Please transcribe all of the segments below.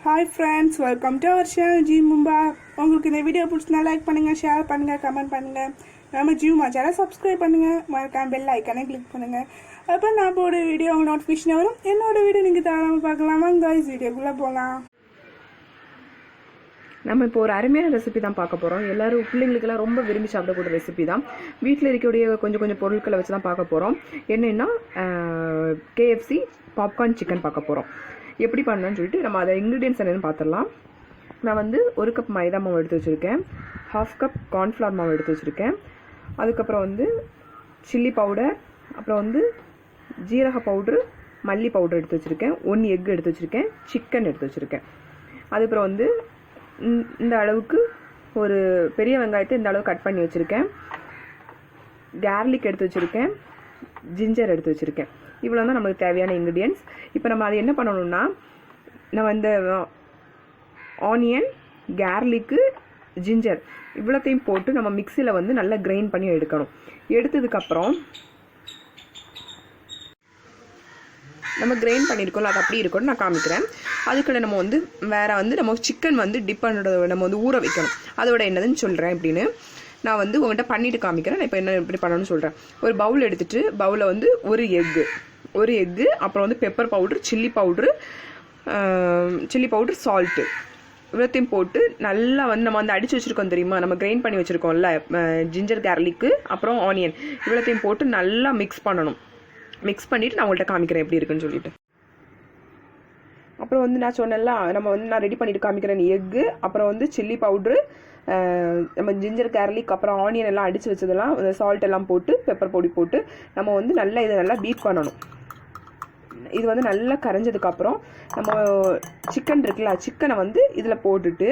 Hi friends, welcome to our channel G Mumba. உங்களுக்கு இந்த video பிடிச்சிருந்தா லைக் பண்ணுங்க, ஷேர் பண்ணுங்க, கமெண்ட் பண்ணுங்க. நம்ம ஜி மும்பா சேனலை சப்ஸ்கிரைப் பண்ணுங்க, மறக்காம பெல் ஐகானை கிளிக் பண்ணுங்க. அப்போ நான் போட வீடியோ உங்களுக்கு நோட்டிஃபிகேஷன் வரும். என்னோட வீடியோ நீங்கள் தாராளமாக பார்க்கலாம். வாங்க गाइस வீடியோக்குள்ளே போகலாம். நம்ம இப்போ ஒரு அருமையான ரெசிபி தான் பார்க்க போகிறோம். எல்லோரும் பிள்ளைங்களுக்கெல்லாம் ரொம்ப விரும்பி சாப்பிடக்கூடிய ரெசிபி தான். வீட்டில் இருக்கக்கூடிய கொஞ்சம் பொருட்களை வச்சு தான் பார்க்க போகிறோம். என்னென்னா KFC பாப்கார்ன் சிக்கன் பார்க்க போகிறோம். எப்படி பண்ணலான்னு சொல்லிட்டு நம்ம அதை இன்க்ரீடியன்ஸ் என்னென்னு பார்த்துடலாம். நான் வந்து 1 கப் மைதா மாவு எடுத்து வச்சுருக்கேன், 1/2 கப் கார்ன்ஃப்ளவர் மாவு எடுத்து வச்சுருக்கேன், அதுக்கப்புறம் வந்து சில்லி பவுடர், அப்புறம் வந்து ஜீரக பவுட்ரு, மல்லி பவுடர் எடுத்து வச்சுருக்கேன், 1 எக் எடுத்து வச்சுருக்கேன், சிக்கன் எடுத்து வச்சுருக்கேன். அதுக்கப்புறம் வந்து இந்த அளவுக்கு ஒரு பெரிய வெங்காயத்தை இந்த அளவு கட் பண்ணி வச்சுருக்கேன், கார்லிக் எடுத்து வச்சுருக்கேன், ஜிஞ்சர் எடுத்து வச்சுருக்கேன். இவ்வளோ தான் நமக்கு தேவையான இன்க்ரீடியன்ஸ். இப்போ நம்ம அதை என்ன பண்ணணும்னா, நம்ம இந்த ஆனியன், கார்லிக்கு, ஜிஞ்சர் இவ்வளோத்தையும் போட்டு நம்ம மிக்சியில் வந்து நல்லா கிரைண்ட் பண்ணி எடுக்கணும். எடுத்ததுக்கப்புறம் நம்ம கிரைண்ட் பண்ணியிருக்கோம்ல, அது அப்படி இருக்கணும் நான் காமிக்கிறேன். அதுக்குள்ள நம்ம வந்து வேறு வந்து நம்ம சிக்கன் வந்து டிப் பண்ணுறத நம்ம வந்து ஊற வைக்கணும். அதோட என்னதுன்னு சொல்கிறேன் எப்படின்னு. நான் வந்து உங்கள்கிட்ட பண்ணிவிட்டு காமிக்கிறேன். நான் இப்போ என்ன எப்படி பண்ணணும்னு சொல்கிறேன். ஒரு பவுல் எடுத்துகிட்டு பவுலில் வந்து ஒரு எக்கு, அப்புறம் வந்து pepper powder, chilli powder, salt இவ்வளோத்தையும் போட்டு நல்லா வந்து நம்ம வந்து அடித்து வச்சுருக்கோம் தெரியுமா, நம்ம கிரைண்ட் பண்ணி வச்சுருக்கோம்ல ஜிஞ்சர், கார்லிக்கு, அப்புறம் ஆனியன் இவ்வளோத்தையும் போட்டு நல்லா மிக்ஸ் பண்ணணும். மிக்ஸ் பண்ணிவிட்டு நான் உங்கள்கிட்ட காமிக்கிறேன் எப்படி இருக்குன்னு சொல்லிட்டு. அப்புறம் வந்து நான் சொன்னேன்ல, நம்ம வந்து நான் ரெடி பண்ணிவிட்டு காமிக்கிறேன். எக்கு, அப்புறம் வந்து சில்லி பவுட்ரு, நம்ம ஜிஞ்சர், கார்லிக், அப்புறம் ஆனியன் எல்லாம் அடித்து வச்சதெல்லாம் சால்ட் எல்லாம் போட்டு பெப்பர் பொடி போட்டு நம்ம வந்து நல்லா இதை நல்லா பீட் பண்ணணும். இது வந்து நல்லா கரைஞ்சதுக்கப்புறம் நம்ம சிக்கன் இருக்குல்ல, சிக்கனை வந்து இதில் போட்டுட்டு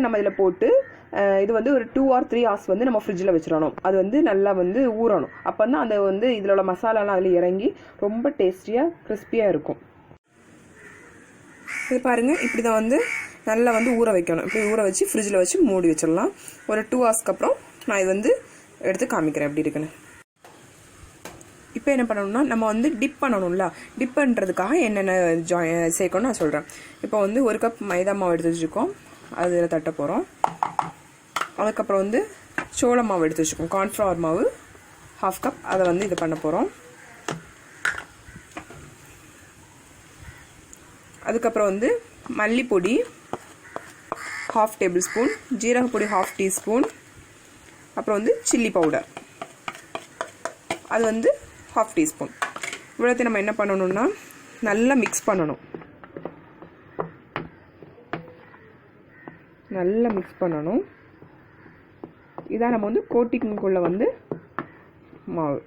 நம்ம இதில் போட்டு இது வந்து ஒரு 2 or 3 hours வந்து நம்ம ஃப்ரிட்ஜில் வச்சிடணும். அது வந்து நல்லா வந்து ஊறணும். அப்போ தான் அந்த வந்து இதில் உள்ள மசாலாலாம் அதில் இறங்கி ரொம்ப டேஸ்டியாக கிறிஸ்பியாக இருக்கும். இது பாருங்கள், இப்படி தான் வந்து நல்லா வந்து ஊற வைக்கணும். இப்படி ஊற வச்சு ஃப்ரிட்ஜில் வச்சு மூடி வச்சிடலாம். ஒரு 2 hours அப்புறம் நான் இது வந்து எடுத்து காமிக்கிறேன் எப்படி இருக்குன்னு. இப்போ என்ன பண்ணணும்னா, நம்ம வந்து டிப் பண்ணணும்ல, டிப் பண்ணுறதுக்காக என்னென்ன சேர்க்கணும்னு நான் சொல்கிறேன். இப்போ வந்து 1 கப் மைதா மாவு எடுத்து வச்சுருக்கோம், அதில் தட்ட போகிறோம். அதுக்கப்புறம் வந்து சோள மாவு எடுத்து வச்சுருக்கோம், கார்ன்ஃப்ளவர் மாவு 1/2 கப், அதை வந்து இது பண்ண போகிறோம். அதுக்கப்புறம் வந்து மல்லிப்பொடி 1/2 டேபிள்ஸ்பூன், ஜீரகப்பொடி 1/2 டீஸ்பூன், அப்புறம் வந்து சில்லி பவுடர் அது வந்து 1/2 டீஸ்பூன். இவ்வளோத்தையும் நம்ம என்ன பண்ணணும்னா நல்லா மிக்ஸ் பண்ணணும். நல்லா மிக்ஸ் பண்ணணும். இதான் நம்ம வந்து கோட்டிங்குள்ளே வந்து மாவு.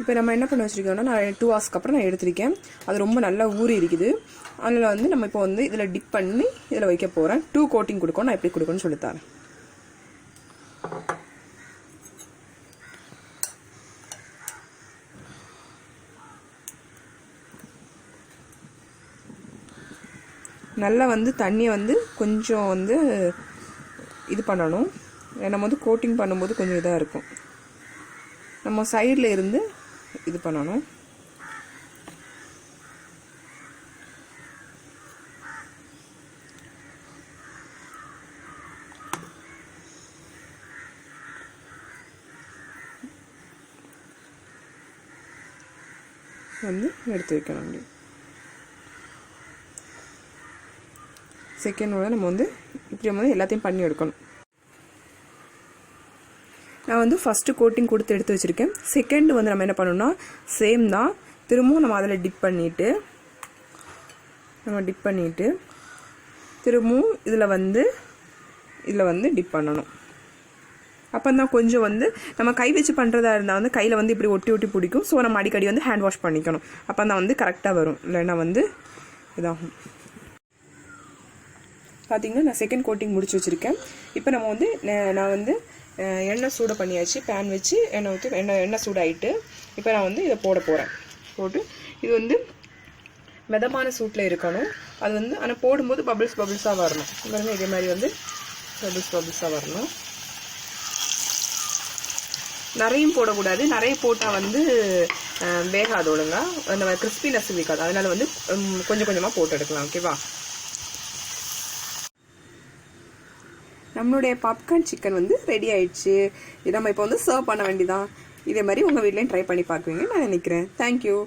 இப்போ நம்ம என்ன பண்ண வச்சுருக்கோம்னா, நான் 2 hours அப்புறம் நான் எடுத்திருக்கேன். அது ரொம்ப நல்லா ஊறி இருக்குது. அதில் வந்து நம்ம இப்போ வந்து இதில் டிப் பண்ணி இதில் வைக்க போகிறேன். 2 கோட்டிங் கொடுக்கணும். நான் எப்படி கொடுக்கணும்னு சொல்லித்தரேன். நல்லா வந்து தண்ணியை வந்து கொஞ்சம் வந்து இது பண்ணணும். நம்ம வந்து கோட்டிங் பண்ணும்போது கொஞ்சம் இதாக இருக்கும். நம்ம சைடில் இருந்து இது பண்ணணும். வந்து எடுத்து வைக்கணும். அப்படி செகண்டோட நம்ம வந்து இப்படி வந்து எல்லாத்தையும் பண்ணி எடுக்கணும். நான் வந்து ஃபஸ்ட்டு கோட்டிங் கொடுத்து எடுத்து வச்சுருக்கேன். செகண்ட் வந்து நம்ம என்ன பண்ணணும்னா சேம் தான், திரும்பவும் நம்ம அதில் டிப் பண்ணிவிட்டு திரும்பவும் இதில் வந்து டிப் பண்ணணும். அப்போ தான் கொஞ்சம் வந்து நம்ம கை வச்சு பண்ணுறதா இருந்தால் வந்து கையில் வந்து இப்படி ஒட்டி பிடிக்கும். ஸோ நம்ம அடிக்கடி வந்து ஹேண்ட் வாஷ் பண்ணிக்கணும். அப்போ தான் வந்து கரெக்டாக வரும், இல்லைன்னா வந்து இதாகும். பார்த்திங்கன்னா நான் செகண்ட் கோட்டிங் முடிச்சு வச்சுருக்கேன். இப்போ நம்ம வந்து நான் வந்து எண்ணெய் சூடு பண்ணியாச்சு. பேன் வச்சு எண்ணெய் ஊற்றி எண்ணெய் சூடாகிட்டு இப்போ நான் வந்து இதை போட போகிறேன். போட்டு இது வந்து மிதமான சூட்டில் இருக்கணும். அது வந்து ஆனால் போடும்போது பபிள்ஸாக வரணும். பாருங்க, இதே மாதிரி வந்து பபிள்ஸாக வரணும். நிறையும் போடக்கூடாது. நிறைய போட்டால் வந்து வேகாது ஒழுங்கா, அந்த கிறிஸ்பினஸ் இருக்காது. அதனால வந்து கொஞ்சம் கொஞ்சமாக போட்டு எடுக்கலாம். ஓகேவா? நம்மளுடைய பாப்கார்ன் சிக்கன் வந்து ரெடி ஆயிடுச்சு. நம்ம இப்போ வந்து சர்வ் பண்ண வேண்டியதான். இதே மாதிரி உங்கள் வீட்லேயும் ட்ரை பண்ணி பார்க்குவீங்கன்னு நான் நினைக்கிறேன். தேங்க்யூ.